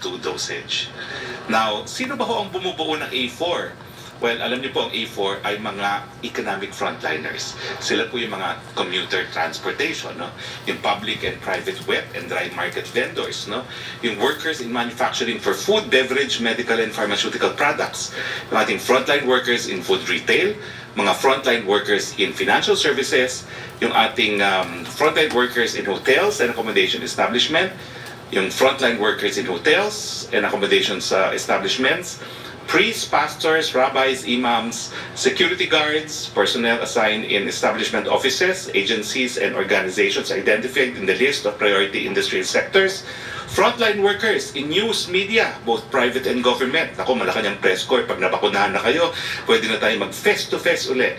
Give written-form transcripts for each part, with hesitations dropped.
2 dosage. Now, sino ba ho ang bumubuo ng A4? Well, alam niyo po ang A4 ay mga economic frontliners. Sila po yung mga commuter transportation, no? Yung public and private wet and dry market vendors, no? Yung workers in manufacturing for food, beverage, medical and pharmaceutical products. Yung ating frontline workers in food retail, mga frontline workers in financial services, yung ating frontline workers in hotels and accommodation establishment, yung frontline workers in hotels and accommodation establishments, priests, pastors, rabbis, imams, security guards, personnel assigned in establishment offices, agencies, and organizations identified in the list of priority industrial sectors, frontline workers in news, media, both private and government. Ako, Malacanang press corps, pag nabakunahan na kayo, pwede na tayo mag-face-to-face uli.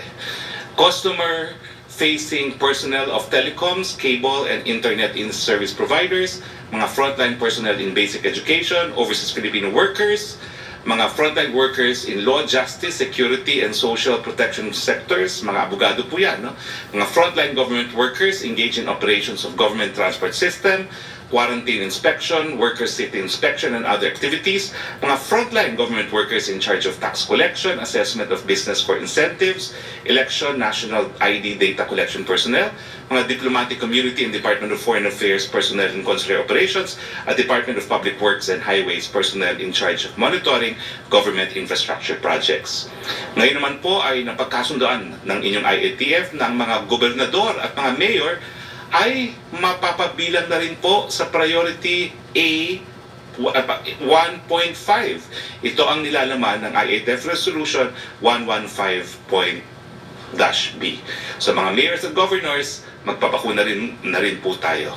Customer-facing personnel of telecoms, cable, and internet service providers, mga frontline personnel in basic education, overseas Filipino workers, mga frontline workers in law, justice, security, and social protection sectors, mga abogado po yan, no? Mga frontline government workers engaged in operations of government transport system, quarantine inspection, worker safety inspection, and other activities, mga frontline government workers in charge of tax collection, assessment of business for incentives, election, national ID data collection personnel, mga diplomatic community and Department of Foreign Affairs personnel in consular operations, at Department of Public Works and Highways personnel in charge of monitoring government infrastructure projects. Ngayon naman po ay napagkasundoan ng inyong IATF ng mga gobernador at mga mayor ay mapapabilang na rin po sa priority A 1.5. Ito ang nilalaman ng IATF Resolution 115.B. So mga mayors at governors, magpapakuna na rin po tayo.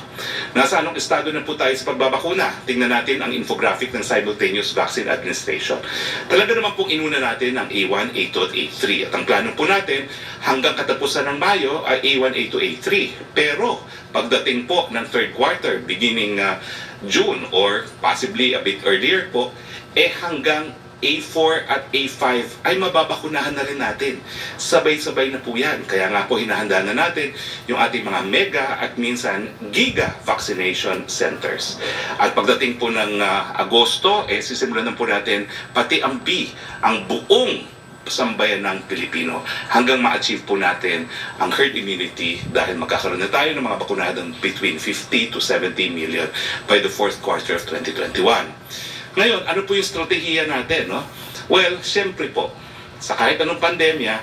Nasa anong estado na po tayo sa pagbabakuna? Tingnan natin ang infographic ng simultaneous vaccine administration. Talaga naman pong inuna natin ang A1, A2 at A3. At ang plano po natin hanggang katapusan ng Mayo ay A1, A2, A3. Pero pagdating po ng third quarter, beginning June or possibly a bit earlier po, hanggang A4 at A5 ay mababakunahan na rin natin. Sabay-sabay na po yan. Kaya nga po hinahanda na natin yung ating mga mega at minsan giga vaccination centers. At pagdating po ng Agosto, sisimulan na po natin pati ang B, ang buong sambayan ng Pilipino hanggang ma-achieve po natin ang herd immunity dahil magkakaroon na tayo ng mga bakunadang between 50 to 70 million by the fourth quarter of 2021. Ngayon, ano po yung strategiya natin, no? Well, siyempre po, sa kahit anong pandemya,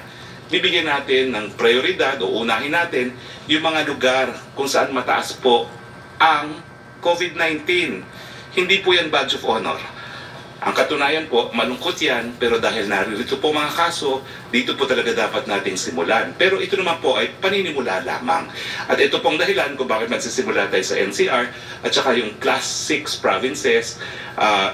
bibigyan natin ng prioridad o unahin natin yung mga lugar kung saan mataas po ang COVID-19. Hindi po yan badge of honor. Ang katunayan po, malungkot yan, pero dahil naririto po mga kaso, dito po talaga dapat nating simulan. Pero ito naman po ay paninimula lamang. At ito pong dahilan kung bakit magsisimula tayo sa NCR at saka yung Class 6 provinces,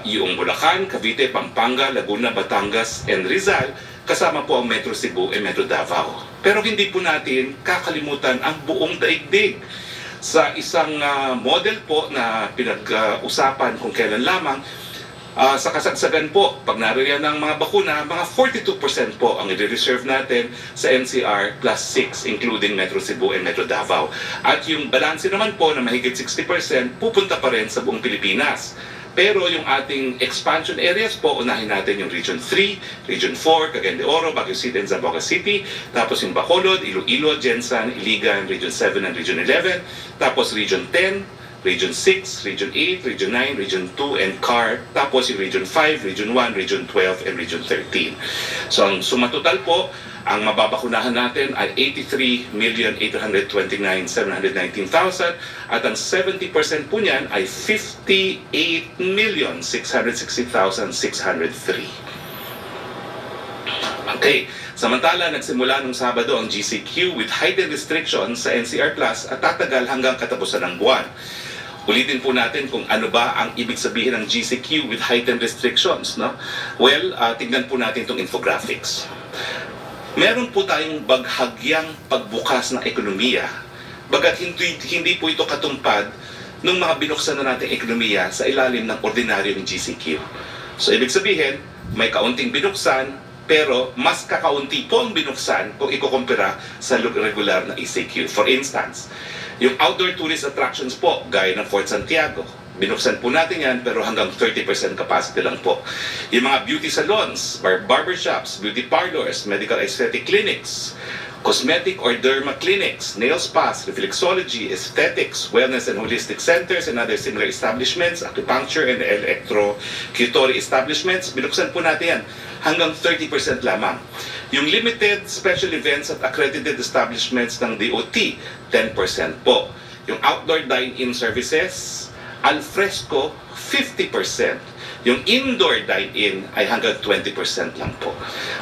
yung Bulacan, Cavite, Pampanga, Laguna, Batangas, and Rizal, kasama po ang Metro Cebu and Metro Davao. Pero hindi po natin kakalimutan ang buong daigdig. Sa isang model po na pinag-usapan kung kailan lamang, sa kasagsagan po, pag nariyan ng mga bakuna, mga 42% po ang i-reserve natin sa NCR plus 6, including Metro Cebu and Metro Davao. At yung balanse naman po na mahigit 60% pupunta pa rin sa buong Pilipinas. Pero yung ating expansion areas po, unahin natin yung Region 3, Region 4, Cagayan de Oro, Baguio City and Zamboanga City, tapos yung Bacolod, Iloilo, Jensan, Iligan, Region 7 and Region 11, tapos Region 10, Region 6, Region 8, Region 9, Region 2, and CAR. Tapos yung Region 5, Region 1, Region 12, and Region 13. So ang sumatotal po, ang mababakunahan natin ay 83,829,719,000 at ang 70% po niyan ay 58,660,603. Okay. Samantala, nagsimula nung Sabado ang GCQ with heightened restrictions sa NCR Plus at tatagal hanggang katapusan ng buwan. Ulitin po natin kung ano ba ang ibig sabihin ng GCQ with heightened restrictions, no? Well, tingnan po natin itong infographics. Meron po tayong baghagyang pagbukas ng ekonomiya, bagat hindi po ito katumpad ng mga binuksan na nating ekonomiya sa ilalim ng ordinaryong GCQ. So, ibig sabihin, may kaunting binuksan, pero mas kakaunti po ang binuksan kung ikukumpira sa regular na ECQ. For instance, yung outdoor tourist attractions po, gaya ng Fort Santiago, binuksan po natin yan, pero hanggang 30% capacity lang po. Yung mga beauty salons, barbershops, beauty parlors, medical aesthetic clinics, cosmetic or derma clinics, nail spas, reflexology, aesthetics, wellness and holistic centers, and other similar establishments, acupuncture and electrocutory establishments, binuksan po natin yan hanggang 30% lamang. Yung limited special events at accredited establishments ng DOT, 10% po. Yung outdoor dine-in services, al fresco, 50%. Yung indoor dine-in ay hanggang 20% lang po.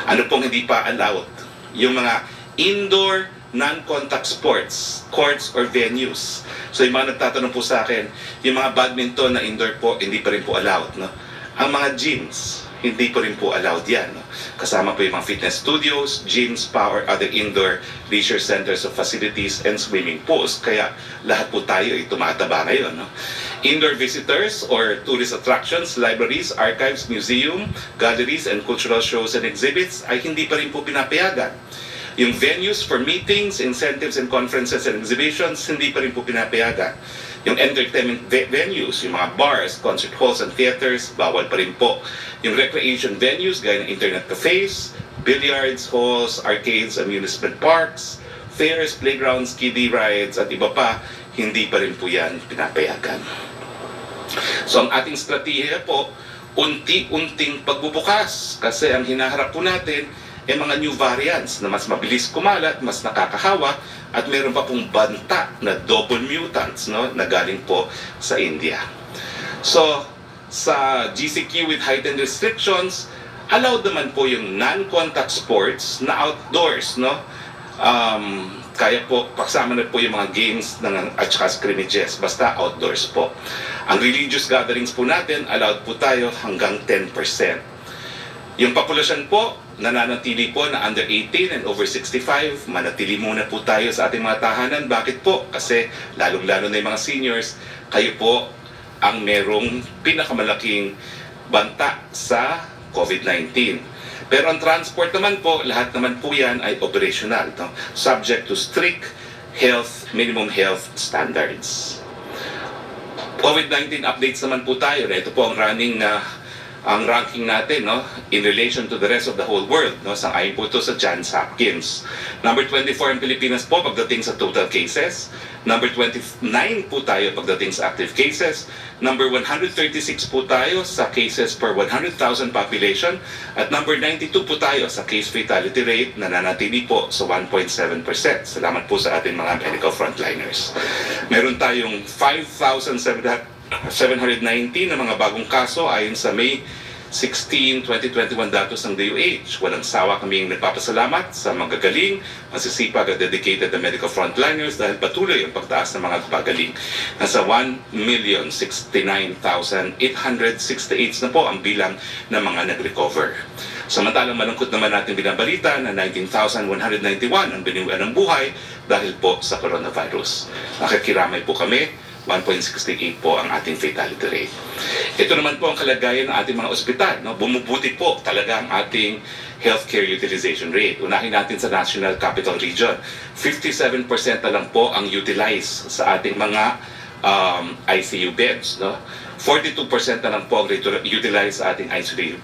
Ano pong hindi pa allowed? Yung mga indoor non-contact sports, courts or venues. So yung mga nagtatanong po sa akin, yung mga badminton na indoor po, hindi pa rin po allowed. No? Ang mga gyms, hindi po rin po allowed yan. No? Kasama po yung mga fitness studios, gyms, spa, or other indoor leisure centers of facilities and swimming pools. Kaya lahat po tayo ay tumataba ngayon. No? Indoor visitors or tourist attractions, libraries, archives, museum, galleries, and cultural shows and exhibits ay hindi pa rin po pinapayagan. Yung venues for meetings, incentives, and conferences and exhibitions, hindi pa rin po pinapayagan. Yung entertainment venues, yung mga bars, concert halls, and theaters, bawal pa rin po. Yung recreation venues, gaya ng internet cafes, billiards, halls, arcades, amusement parks, fairs, playgrounds, kiddie rides, at iba pa, hindi pa rin po yan pinapayagan. So ang ating strategiya po, unti-unting pagbubukas. Kasi ang hinaharap po natin ay mga new variants na mas mabilis kumalat, mas nakakahawa, at meron pa pong banta na double mutants, no, na galing po sa India. So, sa GCQ with heightened restrictions, allowed naman po yung non-contact sports na outdoors, no? Kaya po, paksama na po yung mga games at saka scrimmages, basta outdoors po. Ang religious gatherings po natin, allowed po tayo hanggang 10%. Yung populasyon po, nananatili po na under 18 and over 65, manatili muna po tayo sa ating mga tahanan. Bakit po? Kasi lalong-lalo na yung mga seniors, kayo po ang merong pinakamalaking banta sa COVID-19. Pero ang transport naman po, lahat naman po yan ay operational, no? Subject to strict minimum health standards. COVID-19 updates naman po tayo. Ito po ang ranking natin, no, in relation to the rest of the whole world, no, sang-ayon po ito sa Johns Hopkins. Number 24 ang Pilipinas po pagdating sa total cases. Number 29 po tayo pagdating sa active cases. Number 136 po tayo sa cases per 100,000 population. At number 92 po tayo sa case fatality rate na nanatili po sa 1.7%. Salamat po sa ating mga medical frontliners. Meron tayong 5,790 na mga bagong kaso ayon sa May 16, 2021 datos ng DOH. Walang sawa kaming nagpapasalamat sa magagaling, masisipag at dedicated na medical frontliners dahil patuloy ang pagtaas ng mga pagaling. Nasa 1,069,868 na po ang bilang ng mga nag-recover. Samantalang malungkot naman natin binabalita na 19,191 ang biniwan ng buhay dahil po sa coronavirus. Nakikiramay po kami, 1.68 po ang ating fatality rate. Ito naman po ang kalagayan ng ating mga ospital. No? Bumubuti po talaga ang ating healthcare utilization rate. Unahin natin sa National Capital Region. 57% na lang po ang utilize sa ating mga ICU beds. No? 42% na lang po ang utilize sa ating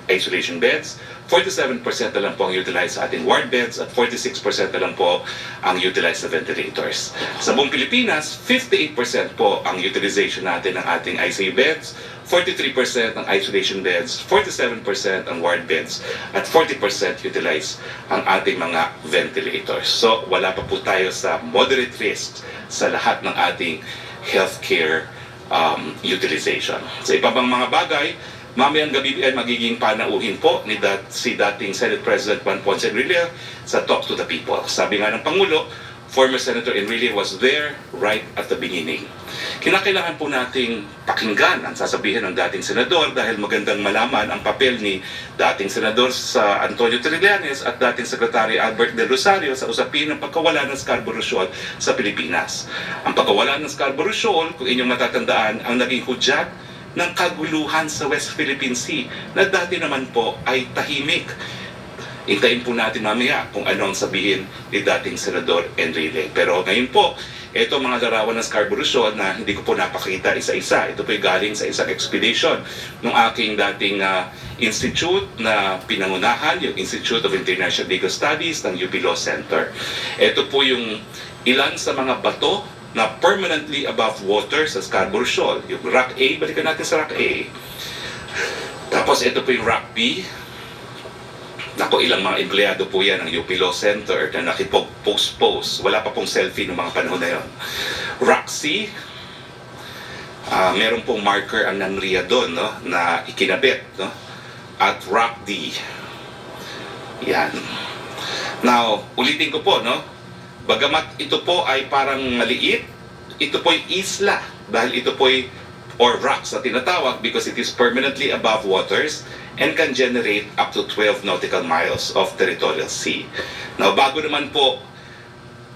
isolation beds. 47% na lang po ang utilize sa ating ward beds at 46% na lang po ang utilize sa ventilators. Sa buong Pilipinas, 58% po ang utilization natin ng ating ICU beds, 43% ang isolation beds, 47% ang ward beds, at 40% utilize ang ating mga ventilators. So wala pa po tayo sa moderate risk sa lahat ng ating healthcare utilization. Sa iba pang mga bagay, mamayang gabi ay magiging panauhin po ni si dating Senate President Juan Ponce Enrile sa Talk to the People. Sabi nga ng Pangulo, former Senator Enrile was there right at the beginning. Kinakailangan po nating pakinggan ang sasabihin ng dating senador dahil magandang malaman ang papel ni dating senador sa Antonio Trillanes at dating Secretary Albert Del Rosario sa usapin ng pagkawala ng Scarborough Shoal sa Pilipinas. Ang pagkawala ng Scarborough Shoal, kung inyong matatandaan, ang naging hudyat ng kaguluhan sa West Philippine Sea na dati naman po ay tahimik. Hintayin po natin mamaya kung ano ang sabihin ni dating Senador Enrile. Pero ngayon po, ito mga larawan ng Scarborough Shoal na hindi ko po napakita isa-isa. Ito po galing sa isang expedition ng aking dating institute na pinangunahan, yung Institute of International Legal Studies ng UP Law Center. Ito po yung ilan sa mga bato na permanently above water sa Scarborough Shoal. Yung Rock A, balikan natin sa Rock A. Tapos ito po yung Rock B. Naku, ilang mga empleyado po yan ng UP Law Center na nakipag-post-post. Wala pa pong selfie noong mga panahon na yon. Rock C, meron pong marker ang NANRIA doon, no, na ikinabit. No? At Rock D. Yan. Now, ulitin ko po, no? Bagamat ito po ay parang maliit, ito po ay isla. Dahil ito po ay, or rocks na tinatawag because it is permanently above waters and can generate up to 12 nautical miles of territorial sea. Now, bago naman po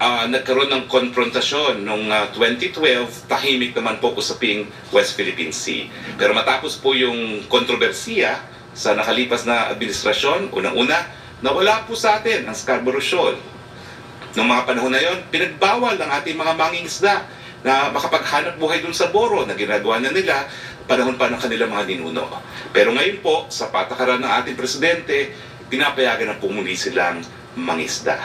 nagkaroon ng konfrontasyon noong 2012, tahimik naman po usaping West Philippine Sea. Pero matapos po yung kontrobersiya sa nakalipas na administrasyon, unang-una, nawala po sa atin ang Scarborough Shoal. Noong mga panahon na yon, pinagbawal ng ating mga mangingisda na makapaghanap buhay dun sa boro na ginagawa na nila panahon pa ng kanilang mga ninuno. Pero ngayon po, sa patakaran ng ating presidente, pinapayagan na po muli silang mangisda.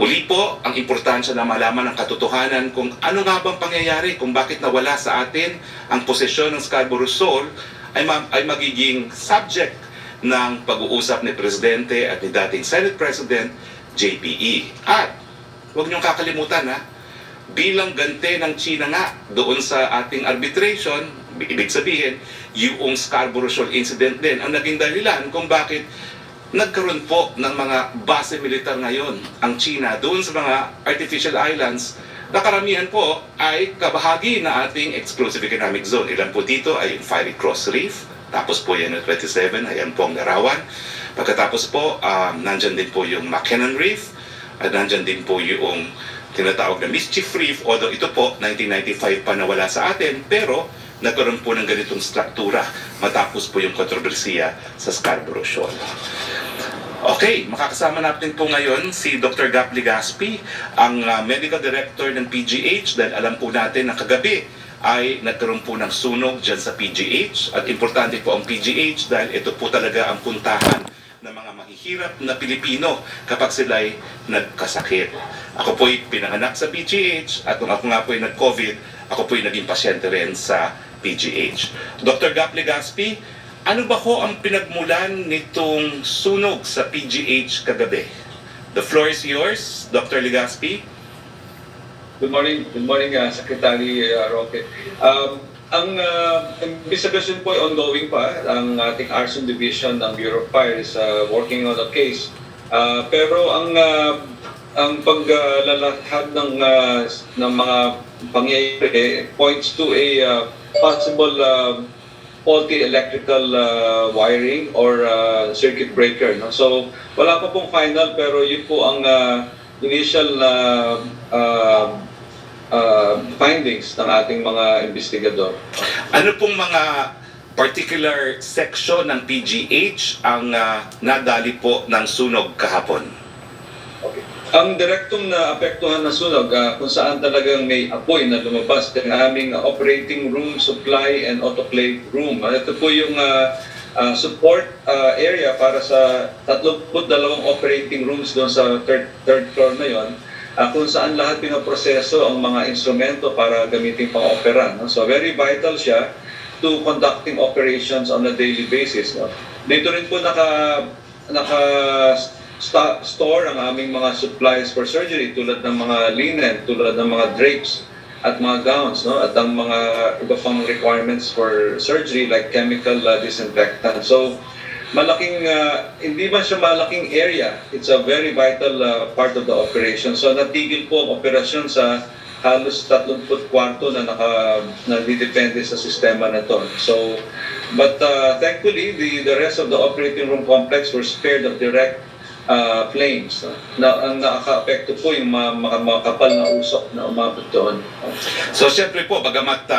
Uli po, ang importansya na malaman ang katotohanan kung ano nga bang pangyayari, kung bakit nawala sa atin ang posisyon ng Scarborough Shoal ay magiging subject ng pag-uusap ni Presidente at ni dating Senate President JPE. At huwag niyong kakalimutan bilang gante ng China nga doon sa ating arbitration, ibig sabihin, yung Scarborough Shoal incident din ang naging dahilan kung bakit nagkaroon po ng mga base militar ngayon ang China doon sa mga artificial islands na karamihan po ay kabahagi na ating exclusive economic zone. Ilan po dito ay yung Fiery Cross Reef, tapos po yan yung 27, ayan po ang larawan. Pagkatapos po, nandyan din po yung McKinnon Reef, at nandyan din po yung tinatawag na Mischief Reef, although ito po 1995 pa nawala sa atin, pero nagkaroon po ng ganitong struktura matapos po yung kontrobersiya sa Scarborough Shoal. Okay, makakasama natin po ngayon si Dr. Gap Legaspi, ang Medical Director ng PGH, dahil alam po natin na kagabi ay nagkaroon po ng sunog dyan sa PGH, at importante po ang PGH dahil ito po talaga ang puntahan ng mga mahihirap na Pilipino kapag sila'y nagkasakit. Ako po'y pinanganak sa PGH at kung ako nga po'y nag-COVID, ako po'y naging pasyente rin sa PGH. Dr. Gap Legaspi, ano ba ho ang pinagmulan nitong sunog sa PGH kagabi? The floor is yours, Dr. Legaspi. Good morning, Secretary Roque. Ang investigation po ay ongoing pa. Ang ating Arson Division ng Bureau of Fire is working on the case. Pero ang paglalahad ng mga pangyayari points to a possible faulty electrical wiring or circuit breaker. No? So wala pa pong final, pero yun po ang initial findings ng ating mga investigador. Ano pong mga particular section ng PGH ang nadali po ng sunog kahapon? Okay. Ang direktong na apektuhan na sunog, kung saan talagang may apoy na lumabas, ang aming operating room, supply, and autoclave room. Ito po yung support area para sa 32 operating rooms doon sa third floor na yon. Kung saan lahat pinoproseso ang mga instrumento para gamitin pang-opera. No? So very vital siya to conducting operations on a daily basis. No? Dito rin po store ang aming mga supplies for surgery tulad ng mga linen, tulad ng mga drapes at mga gowns, no? At ang mga iba pang requirements for surgery like chemical disinfectant. So malaking, hindi man siya malaking area, it's a very vital part of the operation. So natigil po ang operasyon sa halos 30 kwarto na nadidepende sa sistema na ito. So, but thankfully, the rest of the operating room complex were spared of direct flames. Ang nakaka-apekto po yung mga kapal na usok na umabot doon. So siyempre po, bagamat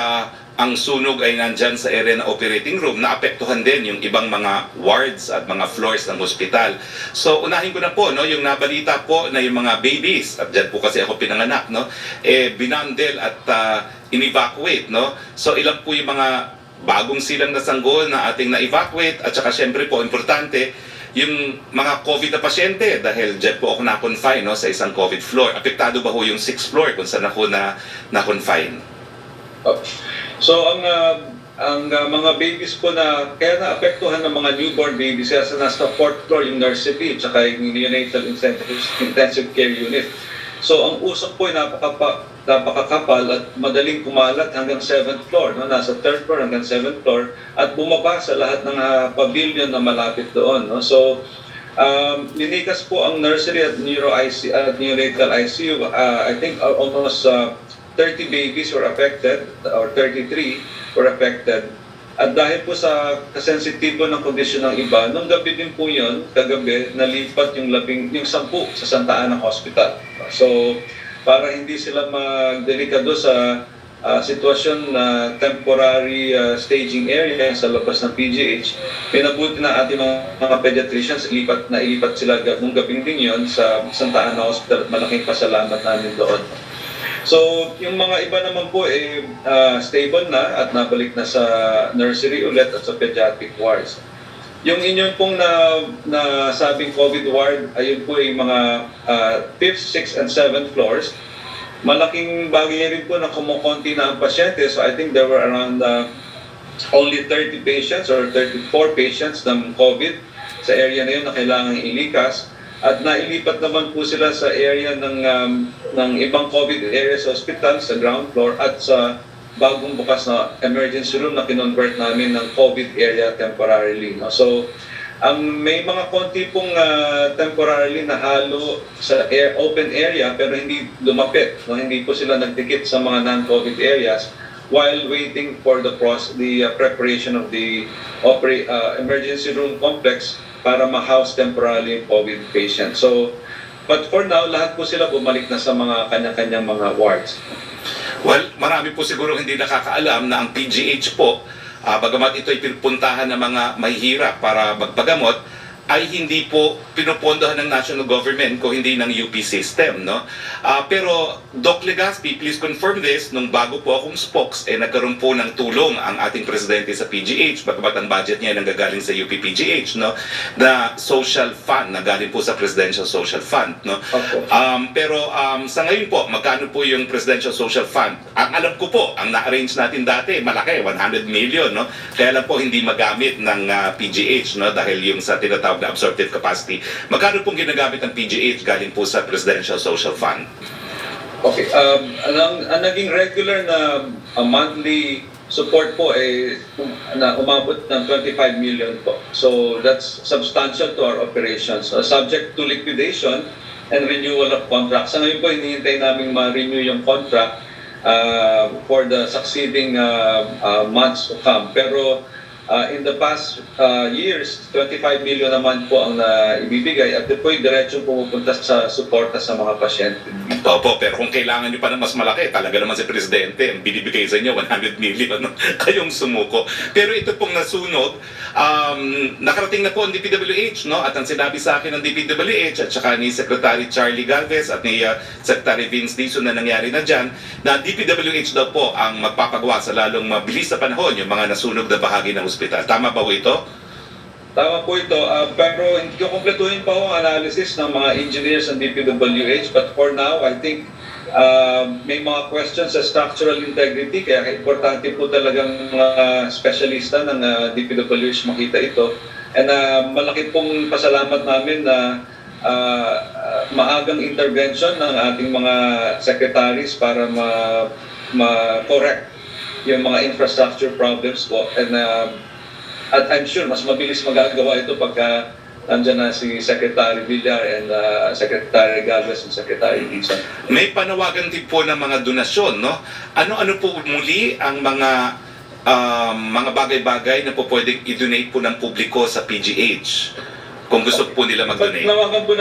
ang sunog ay nandyan sa area na operating room, naapektuhan din yung ibang mga wards at mga floors ng hospital. So unahin ko na po, no, yung nabalita po na yung mga babies, at dyan po kasi ako pinanganak, no, binandel at in-evacuate, no. So ilan po yung mga bagong silang na sanggol na ating na-evacuate, at saka syempre po importante yung mga COVID na pasyente dahil dyan po ako na-confine, no, sa isang COVID floor. Apektado ba ho yung 6th floor kung saan ako na-confine? So ang mga babies po na kaya naapektuhan ng mga newborn babies kasi nasa 4th floor yung nursery at saka yung neonatal intensive care unit. So ang usok po ay napakakapal at madaling kumalat hanggang 7th floor, no? Nasa 3rd floor hanggang 7th floor at bumaba sa lahat ng pavilion na malapit doon, no? So linikas po ang nursery at neonatal ICU. I think almost 30 babies were affected, or 33 were affected. At dahil po sa kasensitibo ng kondisyon ng iba, nung gabi din po yun, kagabi, nalipat yung 10 sa Santa Ana Hospital. So, para hindi sila magdelikado sa sitwasyon na temporary staging area sa labas ng PGH, pinabuti na ating mga pediatricians, ilipat sila nung gabing din yun sa Santa Ana Hospital at malaking pasalamat namin doon. So, yung mga iba naman po stable na at nabalik na sa nursery ulit at sa pediatric wards. Yung inyong pong nasabing COVID ward, ayun po yung mga 5th, 6th, and 7th floors. Malaking bagay rin po na kumukonti na ang pasyente. So, I think there were around only 30 patients or 34 patients ng COVID sa area na yun na kailangan ilikas. At nailipat naman po sila sa area ng ibang COVID area sa hospital, sa ground floor, at sa bagong bukas na emergency room na kinonvert namin ng COVID area temporarily. No? So, may mga konti pong temporarily na halo sa open area pero hindi lumapit. No? Hindi po sila nagdikit sa mga non-COVID areas while waiting for the preparation of the emergency room complex para ma-house temporarily COVID patients. So, but for now, lahat po sila bumalik na sa mga kanya-kanyang mga wards. Well, marami po siguro hindi nakakaalam na ang PGH po, bagamat ito ay pinupuntahan ng mga mahihirap para magpagamot, ay hindi po pinupondohan ng national government kung hindi ng UP system, no? Pero Doc Legaspi, please confirm this, nung bago po akong spokes, nagkaroon po ng tulong ang ating presidente sa PGH, bagamat ang budget niya nanggagaling sa UP PGH, no? Na social fund, na galing po sa Presidential Social Fund, no? Okay. Pero sa ngayon po, magkano po yung Presidential Social Fund? Ang alam ko po, ang na-arrange natin dati, malaki, 100 million, no? Kaya lang po hindi magamit ng PGH, no? Dahil yung sa tinatawag na absorptive capacity. Magkano pong ginagamit ng PGH galing po sa Presidential Social Fund? Okay. Ang naging regular na monthly support po ay na umabot ng 25 million po. So that's substantial to our operations. Subject to liquidation and renewal of contract. Sa ngayon po, hinihintay namin ma-renew yung contract for the succeeding months to come. Pero in the past years, 25 million naman po ang ibibigay at ito po yung diretsong pumupunta sa suporta sa mga pasyente. Opo, pero kung kailangan nyo pa ng mas malaki, talaga naman si Presidente, ang binibigay sa inyo, 100 million, no? Kayong sumuko. Pero ito pong nasunog, nakarating na po ang DPWH, no? At ang sinabi sa akin ng DPWH at saka ni Secretary Charlie Galvez at ni Secretary Vince Dizon na nangyari na dyan, na DPWH daw po ang magpapagawa sa lalong mabilis na panahon yung mga nasunog na bahagi ng ospital. Tama ba po ito? Tama po ito, pero hindi ko kumpletuhin pa ang analysis ng mga engineers ng DPWH, but for now, I think may mga questions sa structural integrity, kaya importante po talagang mga specialista ng DPWH makita ito. And malaki pong pasalamat namin na maagang intervention ng ating mga secretaries para ma-correct yung mga infrastructure problems po. And at I'm sure mas mabilis magagawa ito pagka nandiyan na si Secretary Villar and Secretary Galvez and Secretary Dizon. May panawagan din po ng mga donasyon, no? Ano-ano po muli ang mga bagay-bagay na po pwedeng i-donate po ng publiko sa PGH? kung gusto po nila mag-donate. Panawagan po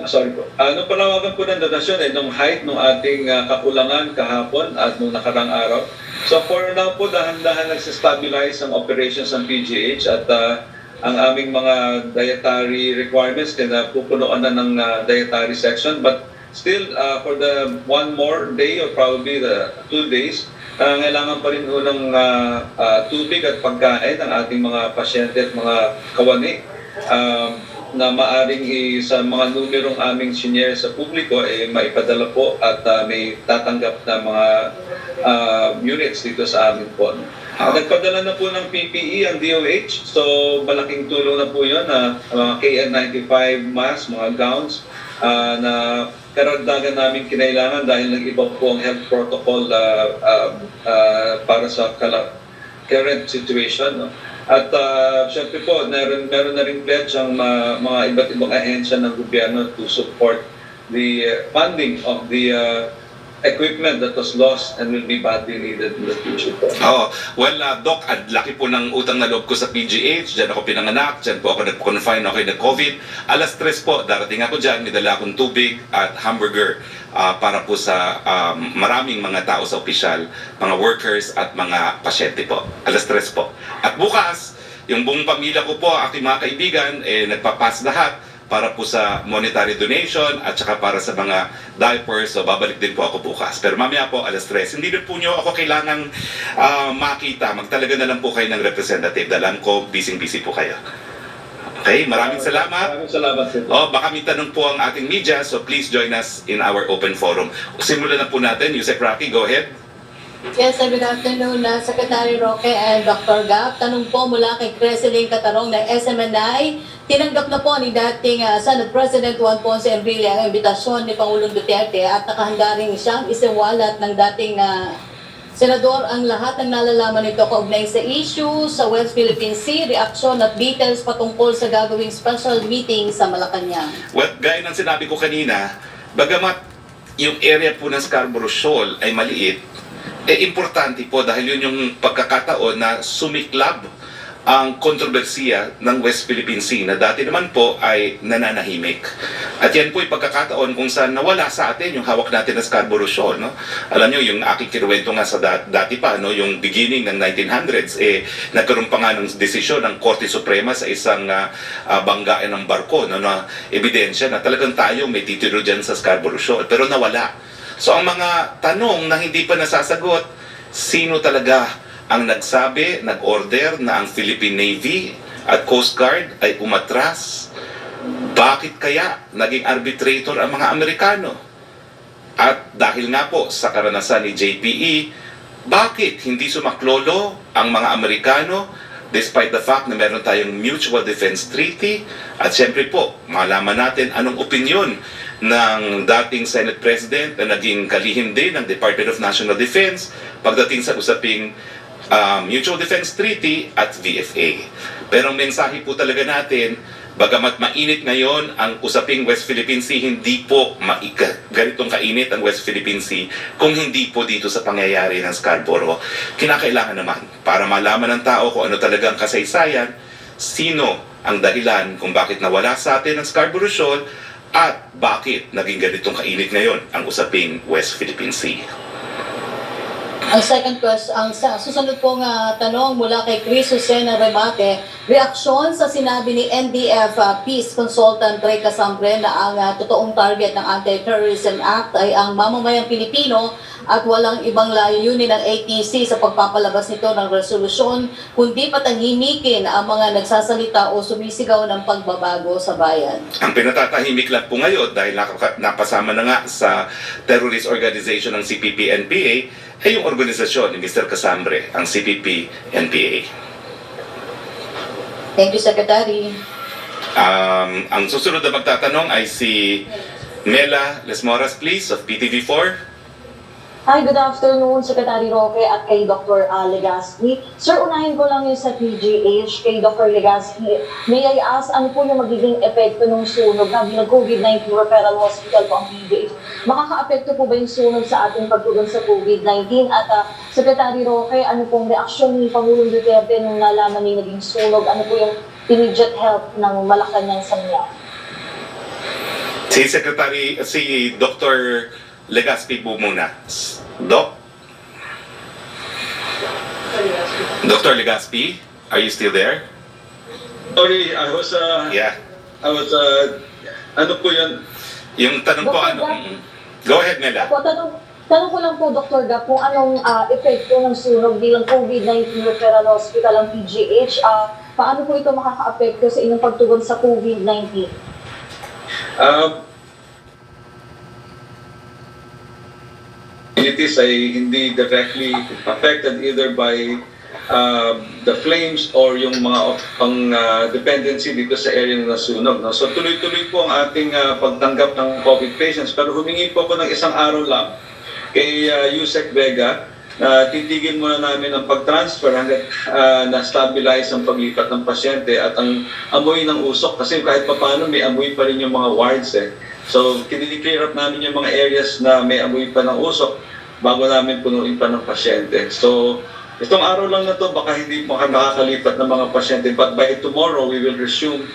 sorry po. Nung panawagan po ng donasyon nung height ng ating kakulangan kahapon at nung nakarang araw. So for now po, dahan-dahan nagsistabilize ang operations ng PGH at ang aming mga dietary requirements na pupunuan na ng dietary section. But still, for the one more day or probably the 2 days, kailangan pa rin ng tubig at pagkain ng ating mga pasyente at mga kawani na maaring sa mga numerong aming senior sa publiko maipadala po at may tatanggap na mga units dito sa amin po. Nagpadala na po ng PPE ang DOH, so malaking tulong na po yun na mga KN95 masks, mga gowns na karagdagan namin kinailangan dahil nag-iba po ang health protocol para sa current situation. No? At syempre po, meron na rin pledge ang mga iba't ibang ahensya ng gobyerno to support the funding of the equipment that was lost and will be badly needed in the future po. Well, Doc, laki po ng utang na loob ko sa PGH. Diyan ako pinanganak, diyan po ako nag-confine, ako nag-COVID. Alas 3 po, darating ako diyan, may dala akong tubig at hamburger para po sa maraming mga tao sa opisyal, mga workers at mga pasyente po. Alas 3 po. At bukas, yung buong pamilya ko po, aking mga kaibigan, nagpapass lahat para po sa monetary donation at saka para sa mga diapers. So babalik din po ako bukas. Pero mamaya po, alas 3. Hindi din po nyo ako kailangang makita. Magtalaga na lang po kayo ng representative. Dalam ko, busy-busy po kayo. Okay, maraming salamat. Maraming salamat po. Baka may tanong po ang ating media, so please join us in our open forum. Simulan na po natin. Yusek Roque, go ahead. Yes, good afternoon, Secretary Roque and Dr. Gap. Tanong po mula kay President Catarong ng SMNI. Tinanggap na po ni dating Senate President Juan Ponce Enrile ang imbitasyon ni Pangulong Duterte at nakahanda rin siyang isiwalat ng dating Senador ang lahat ng nalalaman nito kaugnay sa issue sa West Philippine Sea, reaksyon at details patungkol sa gagawing special meeting sa Malacanang. Well, gaya ng sinabi ko kanina, bagamat yung area po ng Scarborough Shoal ay maliit, importante po dahil yun yung pagkakataon na sumiklab ang kontrobersiya ng West Philippine Sea na dati naman po ay nananahimik. At yan po yung pagkakataon kung saan nawala sa atin yung hawak natin na Scarborough Shoal. No? Alam nyo, yung aking kinuwento nga sa dati pa, no? Yung beginning ng 1900s, nagkaroon pa nga ng desisyon ng Korte Suprema sa isang banggaan ng barko, no? Na ebidensya na talagang tayo may titiro dyan sa Scarborough Shoal. Pero nawala. So ang mga tanong na hindi pa nasasagot, sino talaga ang nagsabi, nag-order na ang Philippine Navy at Coast Guard ay umatras? Bakit kaya naging arbitrator ang mga Amerikano? At dahil nga po sa karanasan ni JPE, bakit hindi sumaklolo ang mga Amerikano despite the fact na meron tayong Mutual Defense Treaty? At syempre po, malaman natin anong opinion ng dating Senate President na naging kalihim din ng Department of National Defense pagdating sa usaping Mutual Defense Treaty at VFA. Pero ang mensahe po talaga natin, bagamat mainit ngayon ang usaping West Philippine Sea, hindi po ganitong kainit ang West Philippine Sea kung hindi po dito sa pangyayari ng Scarborough. Kinakailangan naman para malaman ng tao kung ano talaga ang kasaysayan, sino ang dahilan kung bakit nawala sa atin ang Scarborough Shoal at bakit naging ganitong kainit ngayon ang usaping West Philippine Sea. Ang second question, ang susunod pong tanong mula kay Chris Lucena Remate, reaksyon sa sinabi ni NDF Peace Consultant Ray Casambre na ang totoong target ng Anti-Terrorism Act ay ang mamamayang Pilipino at walang ibang layunin ng ATC sa pagpapalabas nito ng resolusyon, kundi patahimikin ang mga nagsasalita o sumisigaw ng pagbabago sa bayan. Ang pinatatahimik lang po ngayon dahil napasama na nga sa terrorist organization ng CPP-NPA ay yung organisasyon ni Mr. Casambre, ang CPP-NPA. Thank you, Secretary. Ang susunod na magtatanong ay si Mela Lesmoras, please, of PTV4. Hi, good afternoon, Secretary Roque at kay Dr. Legaspi. Sir, unahin ko lang yung sa PGH kay Dr. Legaspi. May I ask, ano po yung magiging epekto ng sunog na COVID-19 referral hospital po ang PGH? Makaka-apekto po ba yung sunog sa ating pagtugon sa COVID-19? At Secretary Roque, ano pong reaksyon ni Pangulong Duterte nung nalaman ni naging sunog? Ano po yung immediate help ng Malacanang sa Mindanao? Si Dr. Legaspi po muna. Doc? Dr. Legaspi, are you still there? Sorry, Yeah. ano po yun? Yung tanong ko, Dr. ano? Gap? Go ahead, Nela. Po, tanong ko lang po, Dr. Gap, kung anong epekto ng sunog bilang COVID-19 referral hospital ang PGH, paano po ito makaka-apekto sa inyong pagtugon sa COVID-19? Facilities ay hindi directly affected either by the flames or yung mga pang dependency dito sa area na nasunog. No? So tuloy-tuloy po ang ating pagtanggap ng COVID patients. Pero humingi po ako ng isang araw lang kay Yusek Vega na titigil muna namin ang pag-transfer hanggang na-stabilize ang paglipat ng pasyente at ang amoy ng usok. Kasi kahit paano may amoy pa rin yung mga wards eh. So, kinili-clear up namin yung mga areas na may amoy pa ng usok bago namin punuin pa ng pasyente. So, itong araw lang na to, baka hindi makakalipat ng mga pasyente. But by tomorrow, we will resume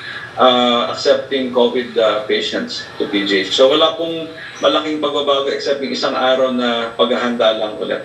accepting COVID patients to PGH. So, wala pong malaking pagbabago except yung isang araw na paghahanda lang ulit.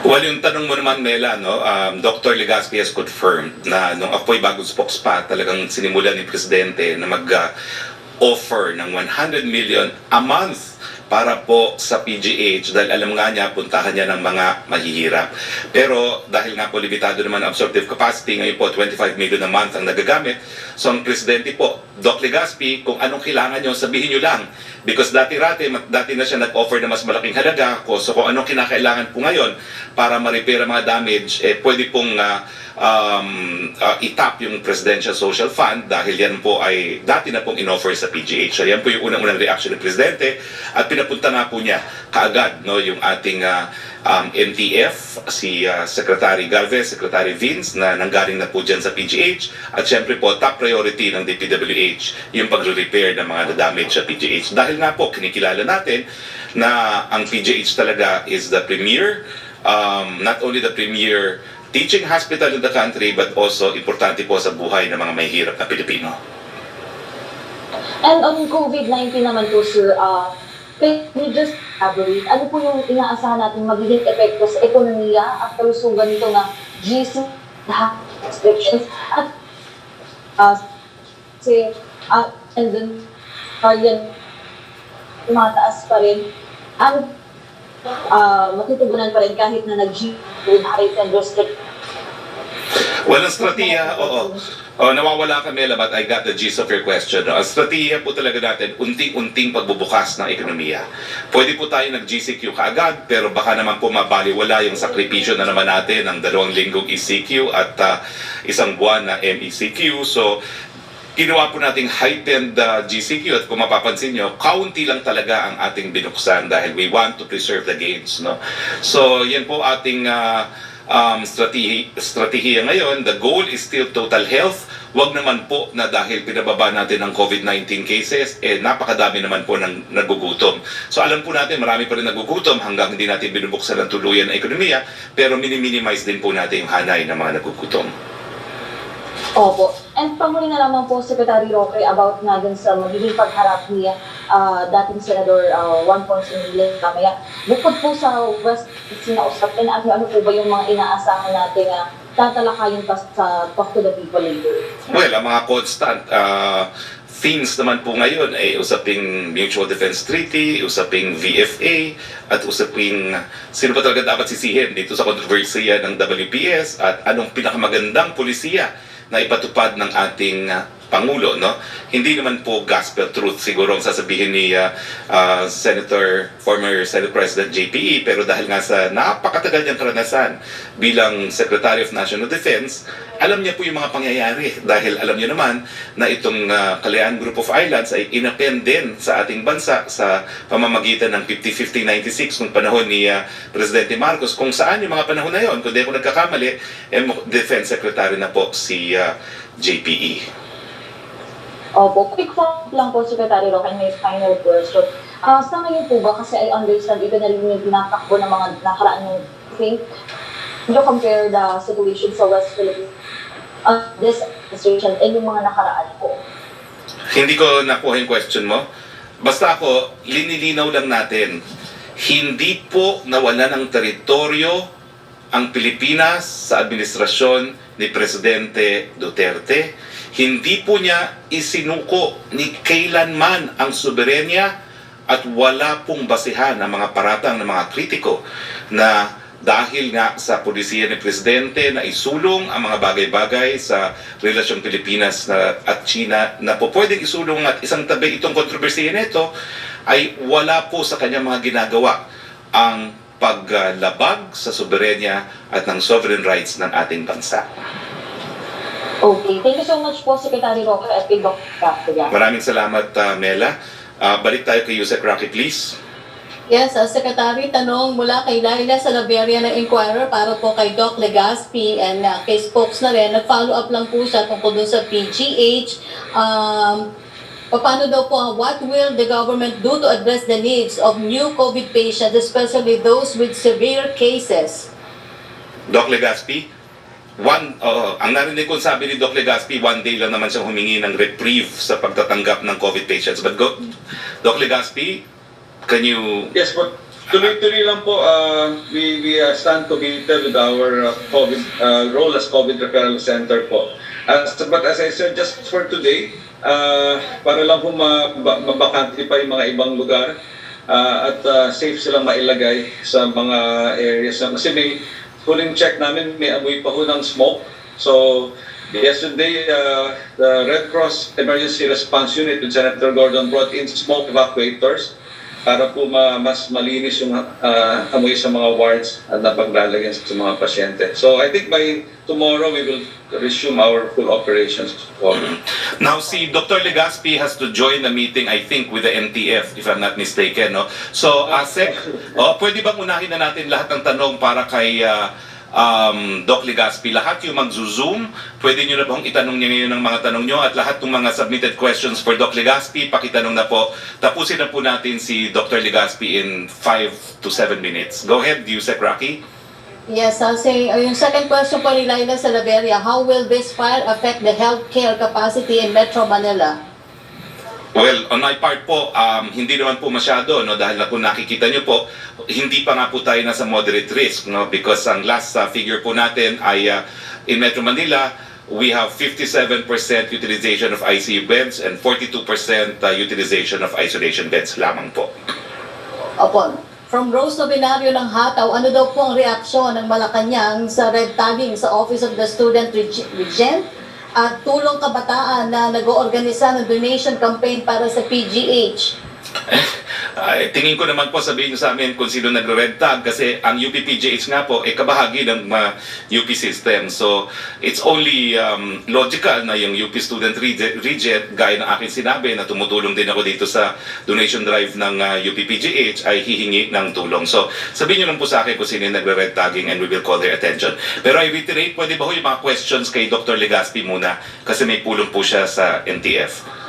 Well, yung tanong mo naman, Mela, no? Dr. Legaspi has confirmed na nung ako'y bagong spokesman, talagang sinimula ni Presidente na mag-offer ng 100 million a month para po sa PGH dahil alam nga niya, puntahan niya ng mga mahihirap. Pero dahil nga po limitado naman ang absorptive capacity, ngayon po 25 million a month ang nagagamit. So ang Presidente po, Doc Legaspi, kung anong kailangan niyo, sabihin niyo lang. Because dati na siya nag-offer na mas malaking halaga. So kung anong kinakailangan po ngayon para ma-repair ang mga damage, pwede pong itap yung Presidential Social Fund dahil yan po ay dati na pong in-offer sa PGH. So yan po yung unang-unang reaction ng Presidente at pinapunta na po niya kaagad no, yung ating MTF, si Secretary Galvez, Secretary Vince na nanggaling na po dyan sa PGH at syempre po top priority ng DPWH yung pag-repair ng mga damage sa PGH. Dahil nga po kinikilala natin na ang PGH talaga is the premier, not only the premier teaching hospital in the country but also importante po sa buhay ng mga mahihirap na Pilipino. And on COVID-19 naman po, sir, can you just elaborate, ano po yung inaasahan natin magiging epekto sa ekonomiya at kalusugan nito na GC restrictions at and then yan tumataas pa rin, ano matutugunan pa rin kahit na nag-G with heightened restrictions? Well, ang strategiya, nawawala ka, Mela, but I got the gist of your question. Ang strategiya po talaga natin, unting-unting pagbubukas ng ekonomiya. Pwede po tayo nag-GCQ kaagad, pero baka naman po mabaliwala yung sakripisyo na naman natin ng 2 linggong ECQ at 1 buwan na MECQ. So, ginawa po nating heightened GCQ at kung mapapansin nyo, kaunti lang talaga ang ating binuksan dahil we want to preserve the gains. No? So, yan po ating strategiya ngayon. The goal is still total health. Wag naman po na dahil pinababa natin ang COVID-19 cases, napakadami naman po ng nagugutom. So alam po natin, marami pa rin nagugutom hanggang hindi natin binubuksan ng tuluyan ang ekonomiya, pero minimize din po natin yung hanay ng mga nagugutom. Opo. And panguli na lamang po, Secretary Roque, about nga dun sa magiging pagharap niya dating Senador Juan Ponce Enrile kamaya. Bukod po sa West sinausapin, at ano po ba yung mga inaasahan natin tatalakayin pa sa Talk to the People later? Well, ang mga constant themes naman po ngayon ay usaping Mutual Defense Treaty, usaping VFA, at usaping sino ba talaga dapat sisihin dito sa kontrobersiya ng WPS at anong pinakamagandang polisiya na ipatupad ng ating Pangulo, no? Hindi naman po gospel truth siguro ang sasabihin ni former Senate President JPE, pero dahil nga sa napakatagal niyang karanasan bilang Secretary of National Defense, alam niya po yung mga pangyayari dahil alam niyo naman na itong Kalayaan Group of Islands ay inappend din sa ating bansa sa pamamagitan ng 50-50-96 nung panahon ni Presidente Marcos, kung saan yung mga panahon na yon, kung di ako nagkakamali, Defense Secretary na po si JPE. Opo, quick follow-up lang po, Secretary Roque, may final question. Sa ngayon po ba, kasi I understand ito na rin yung tinatakbo ng mga nakaraan ng think, you compare the situation sa West Philippines this administration and yung mga nakaraan po? Hindi ko nakuha yung question mo. Basta ako, linilinaw lang natin, hindi po nawala ng teritoryo ang Pilipinas sa administrasyon ni Presidente Duterte. Hindi po niya isinuko ni kailanman ang soberenya at wala pong basihan ang mga paratang ng mga kritiko na dahil nga sa polisiya ni Presidente na isulong ang mga bagay-bagay sa relasyong Pilipinas at China na po pwedeng isulong at isang tabi itong kontrobersiya nito ay wala po sa kanyang mga ginagawa ang paglabag sa soberenya at ng sovereign rights ng ating bansa. Okay, thank you so much po, Secretary Roque at kay Dr. Capria. Maraming salamat, Mela. Balik tayo kay Yusek Roque, please. Yes, Secretary, tanong mula kay Laila Salaveria ng Inquirer para po kay Doc Legaspi and kay Spokesman na rin. Nag-follow up lang po siya tungkol dun sa PGH. Paano daw po, what will the government do to address the needs of new COVID patients, especially those with severe cases? Doc Legaspi, ang narinig ko sabi ni Doc Legaspi, one day lang naman siyang humingi ng reprieve sa pagtatanggap ng COVID patients. But Doc Legaspi, can you... Yes, but tuloy-tuloy lang po, we stand committed with our COVID role as COVID Referral Center po. But as I said, just for today, para lang po mabakante pa yung mga ibang lugar at safe silang mailagay sa mga areas. Kasi may huling check namin, may amoy pa ho ng smoke. So, yesterday, the Red Cross Emergency Response Unit with Senator Gordon brought in smoke evacuators para po mas malinis yung amoy sa mga wards at napaglalagyan sa mga pasyente. So I think by tomorrow we will resume our full operations. Now, si Dr. Legaspi has to join the meeting, I think, with the NTF, if I'm not mistaken. No? So, Sec, pwede bang unahin na natin lahat ng tanong para kay Doc Legaspi? Lahat yung mag-zoom, pwede nyo na bang itanong niyo ngayon ng mga tanong nyo at lahat ng mga submitted questions for Doc Legaspi, pakitanong na po. Tapusin na po natin si Dr. Legaspi in 5 to 7 minutes. Go ahead, Yusek Roque. Yes, yung second question po ni Laila Salaveria, how will this fire affect the healthcare capacity in Metro Manila? Well, on my part po, hindi naman po masyado, no, dahil na po nakikita nyo po, hindi pa nga po tayo nasa moderate risk, no, because ang last figure po natin ay in Metro Manila, we have 57% utilization of ICU beds and 42% utilization of isolation beds lamang po. Opo. From Rose Novenario ng Hataw, ano daw po ang reaksyon ng Malacanang sa red tagging sa Office of the Student Regent at tulong kabataan na nag-oorganisa ng donation campaign para sa PGH? Tingin ko naman po sabihin nyo sa amin kung sino nagre-red tag kasi ang UP-PGH nga po ay kabahagi ng UP system. So, it's only logical na yung UP Student Regent, gaya ng aking sinabi na tumutulong din ako dito sa donation drive ng UP-PGH ay hihingi ng tulong. So, sabihin nyo lang po sa akin kung sino yung nagre-red tagging and we will call their attention. Pero I reiterate, pwede ba ho yung mga questions kay Dr. Legaspi muna kasi may pulong po siya sa NTF.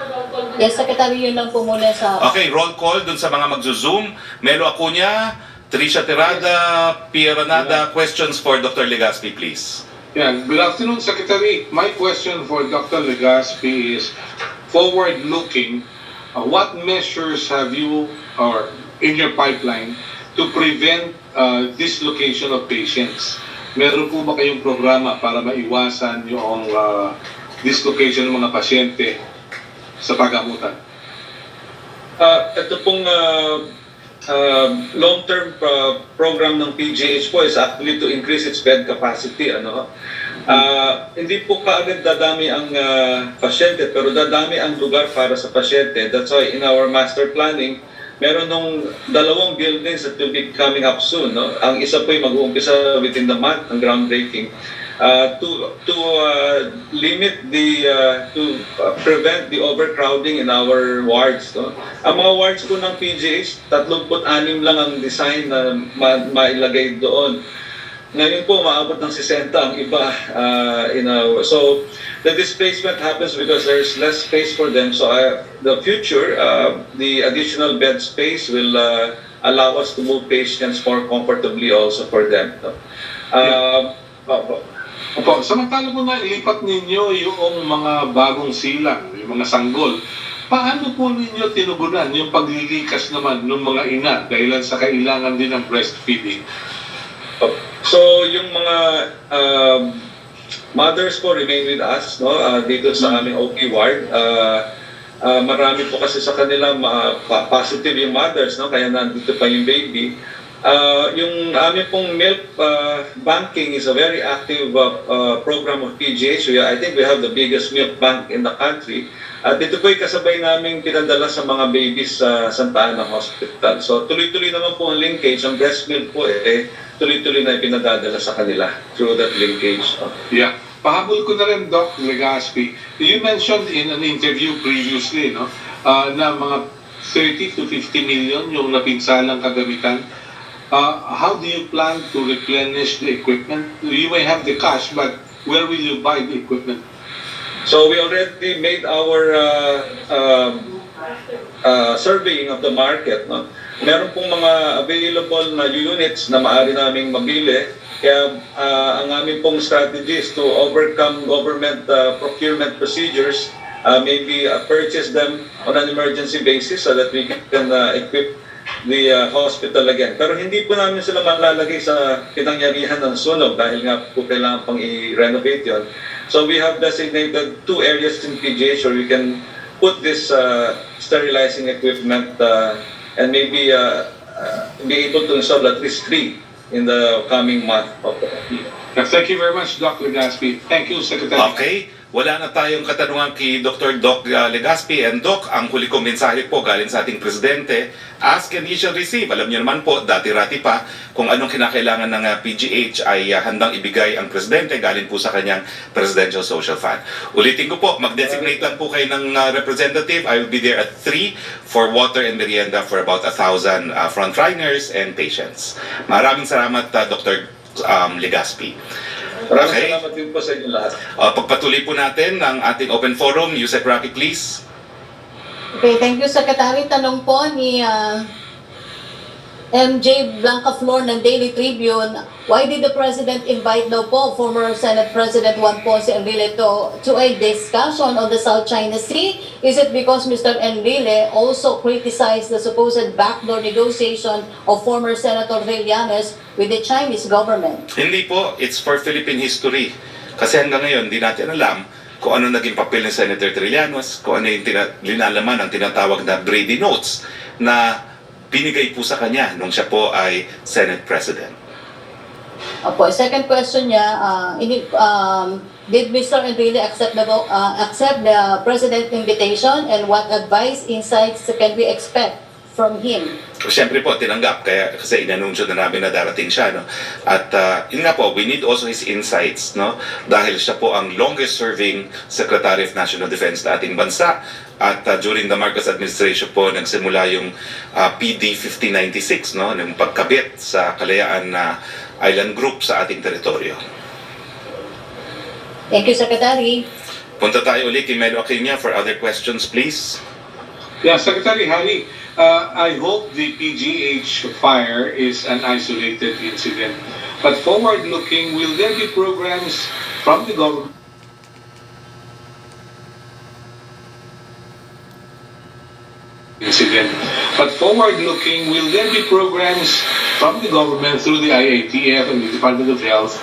Yes, Secretary, yun lang po muna sa... Okay, roll call dun sa mga mag-zoom. Melo Acuña, Trisha Terada, Pierre Nada, questions for Dr. Legaspi, please. Yeah, good afternoon, Secretary. My question for Dr. Legaspi is forward-looking. What measures have you or in your pipeline to prevent dislocation of patients? Meron po ba kayong programa para maiwasan yung dislocation ng mga pasyente sa paggamutan? Ito pong long-term program ng PGH po is actually to increase its bed capacity. Hindi po kaagad dadami ang pasyente, pero dadami ang lugar para sa pasyente. That's why in our master planning, meron nung 2 buildings that will be coming up soon. No? Ang isa po ay mag-uumpisa within the month, ang groundbreaking. To limit to prevent the overcrowding in our wards. No? Ang mga wards po ng PGH, 36 lang ang design na mailagay doon. Ngayon po, maabot ng 60 ang iba. So, the displacement happens because there's less space for them. So, the future, the additional bed space will allow us to move patients more comfortably also for them. No? Opo, samantala po na ilipat ninyo yung mga bagong silang, yung mga sanggol. Paano po ninyo tinugunan yung paglilikas naman ng mga ina dahilan sa kailangan din ng breastfeeding? So, yung mga mothers po remain with us, no? Dito sa aming OP ward. Marami po kasi sa kanila positive yung mothers, no? Kaya nandito pa yung baby. Yung aming pong milk banking is a very active program of PGH. I think we have the biggest milk bank in the country. At ito po'y kasabay namin pinadala sa mga babies sa Santa Ana Hospital. So tuloy-tuloy naman po ang linkage. Ang breast milk po tuloy-tuloy na ipinadadala sa kanila through that linkage. Yeah. Pahabol ko na rin, Doc Legaspi. You mentioned in an interview previously, no, na mga 30 to 50 million yung napinsalang kagamitan. How do you plan to replenish the equipment? You may have the cash, but where will you buy the equipment? So we already made our surveying of the market. No? Meron pong mga available na units na maaari naming mabili. Kaya ang aming pong strategy is to overcome government procurement procedures, maybe purchase them on an emergency basis so that we can equip the hospital again. Pero hindi po namin sila malalagay sa pinangyarihan ng sunog dahil nga po kailangan pang i-renovate yun. So we have designated 2 areas in PGH where we can put this sterilizing equipment and maybe be able to install at least 3 in the coming month. Thank you very much, Dr. Legaspi. Thank you, Secretary. Okay, wala na tayong katanungan kay Dr. Doc Legaspi. And Doc, ang huli kong mensahe po galing sa ating presidente, ask and ye shall receive. Alam niyo naman po, dati-rati pa, kung anong kinakailangan ng PGH ay handang ibigay ang presidente galing po sa kanyang Presidential Social Fund. Ulitin ko po, mag-designate lang po kayo ng representative. I will be there at 3 for water and merienda for about 1,000 frontliners and patients. Maraming salamat, Dr. Legaspi. Maraming salamat din po sa inyo lahat. Pagpatuloy po natin ang ating open forum. Yusek Roque, please. Okay, thank you, Secretary. Tanong po ni MJ Blancaflor ng Daily Tribune, why did the President invite daw po former Senate President Juan Ponce Enrile to a discussion on the South China Sea? Is it because Mr. Enrile also criticized the supposed backdoor negotiation of former Senator Trillanes with the Chinese government? Hindi po, it's for Philippine history. Kasi hanggang ngayon, di natin alam kung ano naging papel ni Senator Trillanes, kung ano yung linalaman ng tinatawag na Brady Notes na binigay po sa kanya nung siya po ay Senate President. Opo, second question niya, did Mr. Enrile accept the President's invitation, and what advice, insights can we expect from him? Siyempre po, tinanggap kasi inanunsyo na namin na darating siya. No? At yun nga po, we need also his insights, no? Dahil siya po ang longest serving Secretary of National Defense na ating bansa. At during the Marcos administration po, nagsimula yung PD 5096, no? Yung pagkabit sa Kalayaan na island group sa ating teritoryo. Thank you, Secretary. Punta tayo ulit kay Melo Aquino for other questions, please. Yeah, Secretary Hari, I hope the PGH fire is an isolated incident. But forward-looking, will there be programs from the government? But forward-looking, will there be programs from the government through the IATF and the Department of Health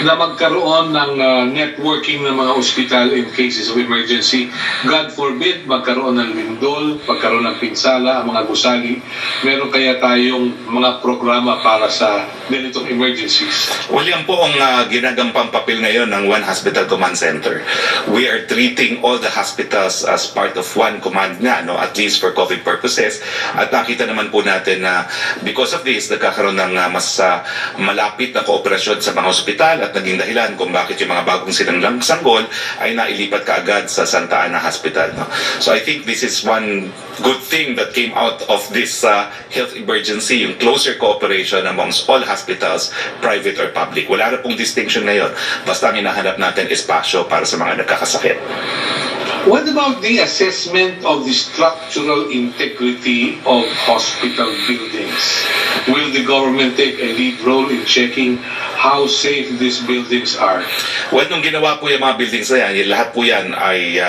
na magkaroon ng networking ng mga ospital in cases of emergency? God forbid, magkaroon ng lindol, magkaroon ng pinsala, ang mga gusali. Meron kaya tayong mga programa para sa ganitong emergencies? Yan po ang ginagampang papel ngayon ng One Hospital Command Center. We are treating all the hospitals as part of one command nga, no? At least for COVID purposes. At nakita naman po natin na because of this, nagkakaroon ng mas malapit na kooperasyon sa mga ospital at naging dahilan kung bakit yung mga bagong sinanglang sanggol ay nailipat kaagad sa Santa Ana Hospital. No? So I think this is one good thing that came out of this health emergency, yung closer cooperation amongst all hospitals, private or public. Wala na pong distinction ngayon. Basta ang hinahanap natin espasyo para sa mga nagkakasakit. What about the assessment of the structural integrity of hospital buildings? Will the government take a lead role in checking how safe these buildings are? Well, nung ginawa po yung mga buildings na yan, lahat po yan ay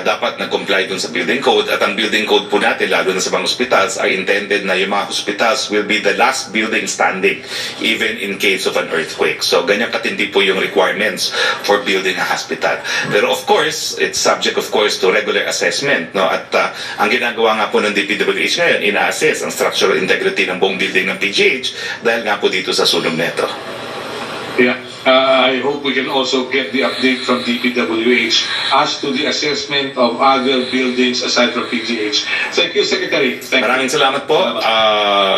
dapat nag-comply dun sa building code. At ang building code po natin, lalo na sa mga hospitals, ay intended na yung mga hospitals will be the last building standing even in case of an earthquake. So, ganyan katindi po yung requirements for building a hospital. Pero of course, it's subject of course to regular assessment. No? At ang ginagawa nga po ng DPWH ngayon, ina-assess ang structural integrity ng buong building ng PGH dahil nga po dito sa sunog neto. Yeah, I hope we can also get the update from DPWH as to the assessment of other buildings aside from PGH. Thank you, Secretary. Thank you. Maraming salamat po.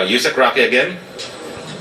Yusek Roque again.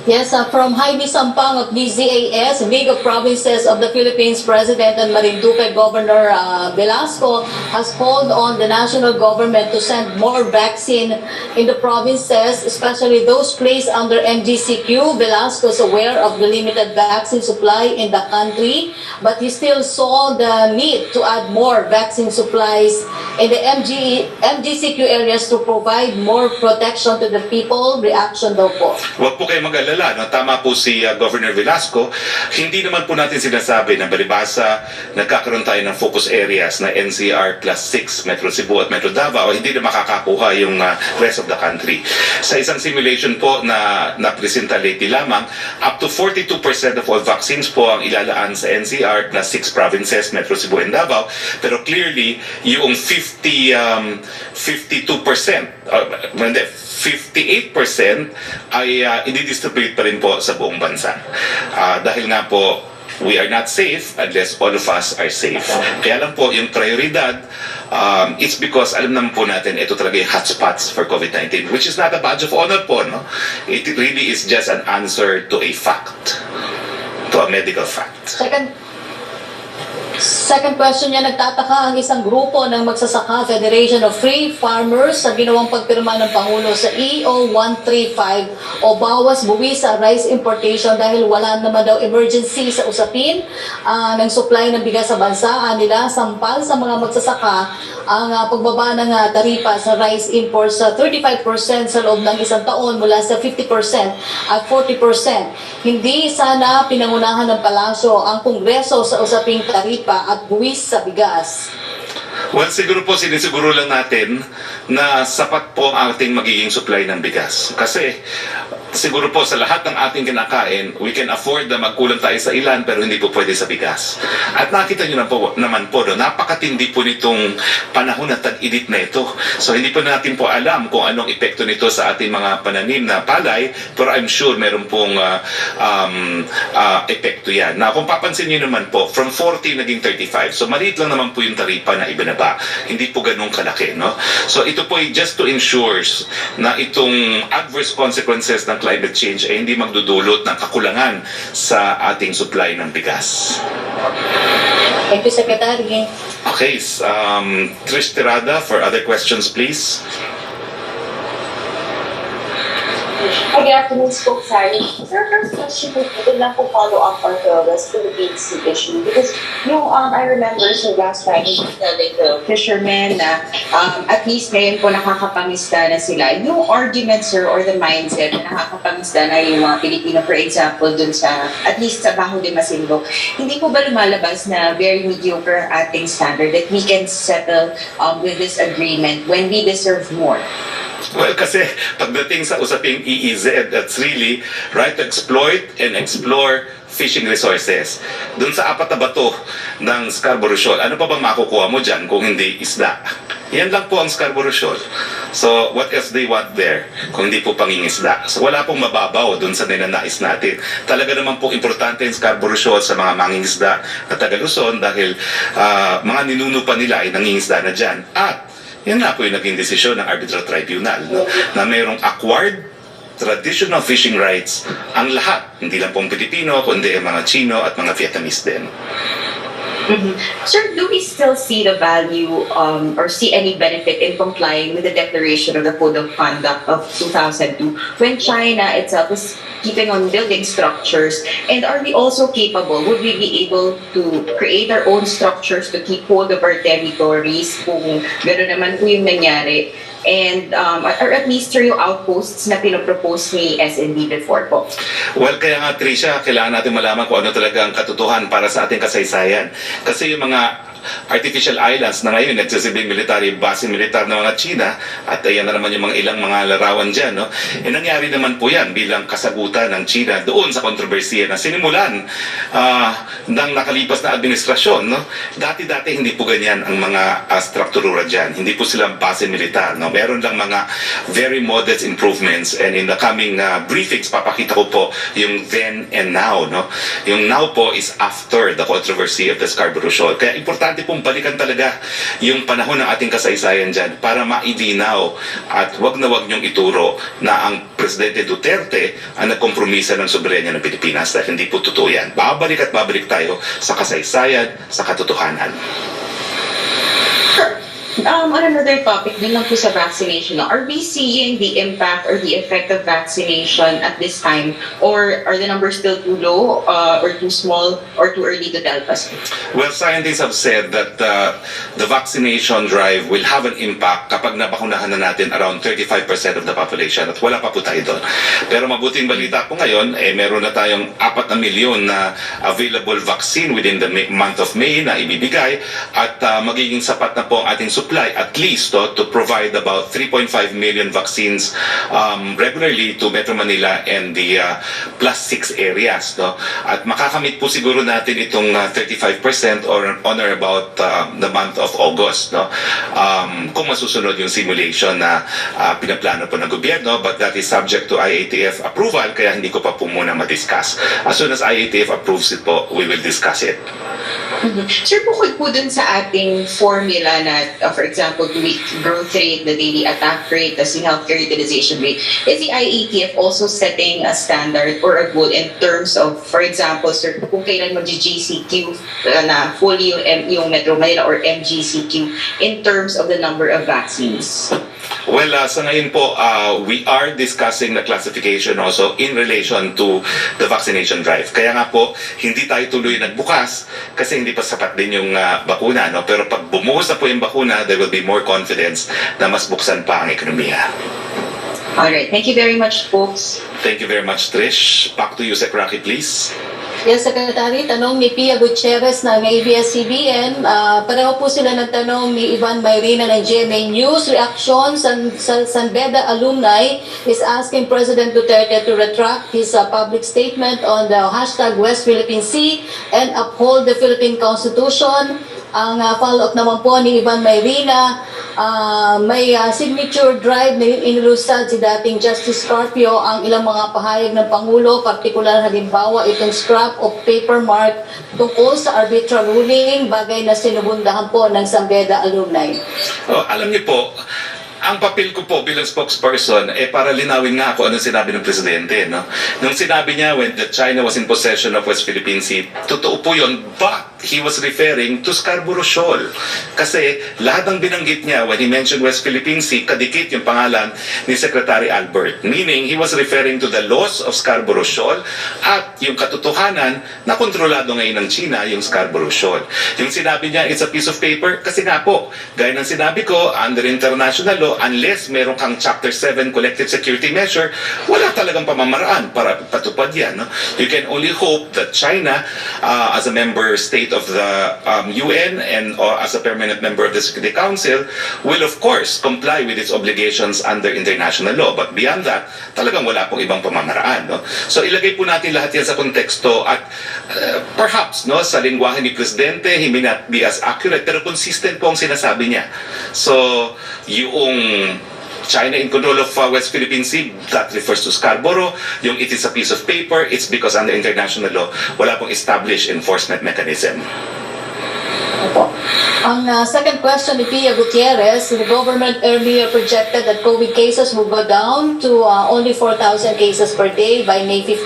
Yes, from Jaime Sampang of DZAS, League of Provinces of the Philippines President and Marinduque Governor Velasco has called on the national government to send more vaccine in the provinces, especially those placed under MGCQ. Velasco is aware of the limited vaccine supply in the country, but he still saw the need to add more vaccine supplies in the MGCQ areas to provide more protection to the people. Reaction daw po. Huwag po kayo mag-alala. No? Tama po si Governor Velasco. Hindi naman po natin sinasabi na balibasa nagkakaroon tayo ng focus areas na NCR plus 6, Metro Cebu at Metro Davao, hindi na makakakuha yung rest of the country. Sa isang simulation po na napresenta lately lamang, up to 42% of all vaccines po ang ilalaan sa NCR plus 6 provinces, Metro Cebu and Davao. Pero clearly, yung 58% ay i-distribute pa rin po sa buong bansa. Dahil nga po, we are not safe unless all of us are safe. Kaya lang po, yung prioridad, it's because alam naman po natin, ito talaga yung hotspots for COVID-19, which is not a badge of honor po, no? It really is just an answer to a fact, to a medical fact. Second question niya, nagtataka ang isang grupo ng magsasaka Federation of Free Farmers sa ginawang pagpirma ng Pangulo sa EO 135 o bawas buwis sa rice importation dahil wala naman daw emergency sa usapin ng supply ng bigas sa bansa. Nila sampal sa mga magsasaka ang pagbaba ng taripa sa rice imports sa 35% sa loob ng isang taon mula sa 50% at 40%. Hindi sana pinangunahan ng palasyo ang Kongreso sa usaping taripa at buwis sa bigas. Well, siguro po sinisiguro lang natin na sapat po ang ating magiging supply ng bigas. Kasi siguro po sa lahat ng ating kinakain, we can afford na magkulang tayo sa ilan pero hindi po pwede sa bigas. At nakita nyo naman po, napakatindi po nitong panahon na tag-init na ito. So hindi po natin po alam kung anong epekto nito sa ating mga pananim na palay, pero I'm sure meron pong epekto yan. Na kung papansin nyo naman po, from 40 naging 35. So maliit lang naman po yung taripa na ibinaba. Hindi po ganun kalaki, no? So ito po ay just to ensure na itong adverse consequences ng climate change ay hindi magdudulot ng kakulangan sa ating supply ng bigas. Thank you, Secretary. Okay, Trish Tirada for other questions, please. Hi, good afternoon, Spokesman. Sir, first question po, ito lang po follow up on the West Philippines Sea issue. Because I remember so last time, telling the fishermen na at least ngayon po nakakapangista na sila. Yung argument, sir, or the mindset na nakakapangista na yung mga Pilipino, for example, dun sa, at least sa Bajo de Masinloc, hindi po ba lumalabas na very mediocre ating standard that we can settle with this agreement when we deserve more? Well, kasi pagdating sa usaping EEZ, that's really right to exploit and explore fishing resources. Doon sa apat na bato ng Scarborough Shoal, ano pa ba makukuha mo dyan kung hindi isda? Yan lang po ang Scarborough Shoal. So, what else they want there kung hindi po pangingisda? So, wala pong mababaw doon sa ninanais natin. Talaga naman po importante yung Scarborough Shoal sa mga mangingisda na taga Luzon dahil mga ninuno pa nila ay nangingisda na dyan. At yan nga po yung naging desisyon ng Arbitral Tribunal, no? Na mayroong acquired traditional fishing rights ang lahat, hindi lang pong Pilipino, kundi ang mga Chino at mga Vietnamese din. Sir, do we still see the value or see any benefit in complying with the Declaration of the Code of Conduct of 2002 when China itself is keeping on building structures? And are we also capable, would we be able to create our own structures to keep hold of our territories kung gano'n naman po yung nangyari? And or at least through yung outposts na pinopropose ni SND before po. Well, kaya nga Tricia, kailangan natin malaman kung ano talaga ang katotohanan para sa ating kasaysayan. Kasi yung mga artificial islands na ngayon nagsisilbing military base militar ng mga China at ayan na naman yung mga ilang mga larawan dyan, no? Nangyari naman po yan bilang kasagutan ng China doon sa kontrobersiya na sinimulan ng nakalipas na administrasyon, no? Dati-dati hindi po ganyan ang mga struktura dyan, hindi po sila base militar, no? Meron lang mga very modest improvements, and in the coming briefings papakita ko po yung then and now, no? Yung now po is after the controversy of the Scarborough Shoal. Kaya importante pong balikan talaga yung panahon ng ating kasaysayan dyan para maidinaw at wag na wag niyong ituro na ang Presidente Duterte ang nagkompromisa ng soberanya ng Pilipinas, dahil hindi po totoo yan. Babalik at babalik tayo sa kasaysayan, sa katotohanan. On another topic, din lang po sa vaccination, are we seeing the impact or the effect of vaccination at this time? Or are the numbers still too low or too small or too early to tell us? Well, scientists have said that the vaccination drive will have an impact kapag nabakunahan na natin around 35% of the population, at wala pa po tayo doon. Pero mabuting balita po ngayon, meron na tayong 4 na milyon na available vaccine within the month of May na ibibigay, at magiging sapat na po ang ating supply at least to provide about 3.5 million vaccines regularly to Metro Manila and the plus 6 areas, no? At makakamit po siguro natin itong 35% or on or about the month of August, no? Kung masusunod yung simulation na pinaplano po ng gobyerno, but that is subject to IATF approval, kaya hindi ko pa po muna ma-discuss. As soon as IATF approves it po, we will discuss it. Sir, bukod po dun sa ating formula na, for example, the week growth rate, the daily attack rate, the healthcare utilization rate, is the IATF also setting a standard or a goal in terms of, for example, sir, kung kailan mag-GCQ na fully yung Metro Manila or MGCQ in terms of the number of vaccines? Well, sa ngayon po, we are discussing the classification also in relation to the vaccination drive. Kaya nga po, hindi tayo tuloy nagbukas kasi hindi pa sapat din yung bakuna, no? Pero pag bumuhos na po yung bakuna, there will be more confidence na mas buksan pa ang ekonomiya. Alright, thank you very much, folks. Thank you very much, Trish. Back to you, Sec. Roque, please. Yes, Secretary, tanong ni Pia Gutierrez ng ABS-CBN. Pareho po sila nagtanong ni Ivan Mayrina ng GMA News. Reaction sa San Beda alumni is asking President Duterte to retract his public statement on the hashtag West Philippine Sea and uphold the Philippine Constitution. Ang follow-up naman po ni Ivan Mayrina, may signature drive na inilusad si dating Justice Carpio ang ilang mga pahayag ng Pangulo, partikular halimbawa itong scrap of paper mark tungkol sa arbitral ruling, bagay na sinubundahan po ng San Beda alumni. Alam niyo po, ang papel ko po bilang spokesperson para linawin nga ako anong sinabi ng Presidente, no? Nung sinabi niya when the China was in possession of West Philippine Sea, totoo po yun, but he was referring to Scarborough Shoal. Kasi lahat ng binanggit niya when he mentioned West Philippine Sea, kadikit yung pangalan ni Secretary Albert. Meaning, he was referring to the loss of Scarborough Shoal at yung katotohanan na kontrolado ngayon ng China yung Scarborough Shoal. Yung sinabi niya, it's a piece of paper, kasi nga po, gaya ng sinabi ko, under international law, unless meron kang Chapter 7 collective security measure, wala talagang pamamaraan para patupad yan, no? You can only hope that China, as a member state of the UN and as a permanent member of the Security Council, will of course comply with its obligations under international law. But beyond that, talagang wala pong ibang pamamaraan, no? So ilagay po natin lahat yan sa konteksto at perhaps, no, sa lingwahe ni Presidente, he may not be as accurate, pero consistent po ang sinasabi niya. So, yung China in control of West Philippine Sea, that refers to Scarborough. Yung it is a piece of paper, it's because under international law, wala pong established enforcement mechanism. Ang second question ni Pia Gutierrez, the government earlier projected that COVID cases will go down to only 4,000 cases per day by May 15.